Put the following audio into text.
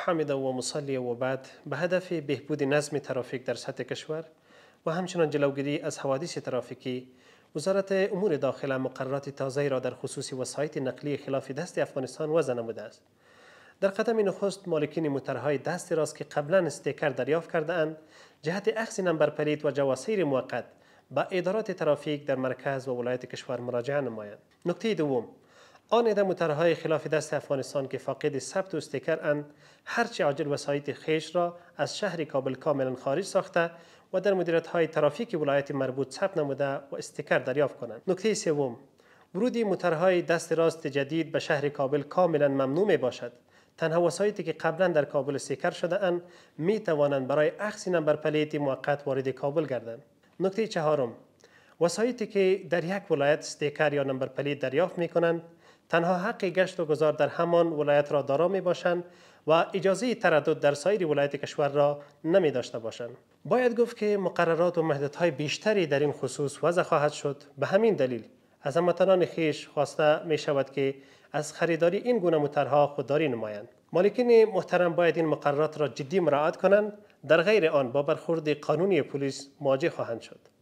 حامد و مصلي و بعد به هدف بهبود نظم ترافیک در سطح کشور و همچنین جلوگیری از حوادث ترافیکی، وزارت امور داخله مقررات تازه‌ای را در خصوص وسایط نقلیه خلاف دست افغانستان وضع نموده است. در قدم نخست، مالکین موترهای دست راست که قبلا استیکر دریافت کرده اند جهت اخذ نمبر پلیت و جواسیر موقت به ادارات ترافیک در مرکز و ولایت کشور مراجعه نمایند. نکته دوم، آن عده موترهای خلاف دست افغانستان که فاقد ثبت و استیکر اند هرچه عاجل وسایط خیش را از شهر کابل کاملا خارج ساخته و در مدیریت های ترافیک ولایت مربوط ثبت نموده و استیکر دریافت کنند. نکته سوم، ورود موترهای دست راست جدید به شهر کابل کاملا ممنوع می باشد. تنها وسایطی که قبلا در کابل استیکر شده اند می توانند برای اخذ نمبر پلیت موقت وارد کابل گردند. نکته چهارم، وسایطی که در یک ولایت استیکر یا نمبر پلیت دریافت می کنند تنها حق گشت و گذار در همان ولایت را دارا می باشند و اجازه تردد در سایر ولایت کشور را نمی داشته باشند. باید گفت که مقررات و محدودهای بیشتری در این خصوص وضع خواهد شد. به همین دلیل از هموطنان خویش خواسته می شود که از خریداری این گونه موترها خودداری نمایند. مالکین محترم باید این مقررات را جدی مراعات کنند، در غیر آن با برخورد قانونی پلیس مواجه خواهند شد.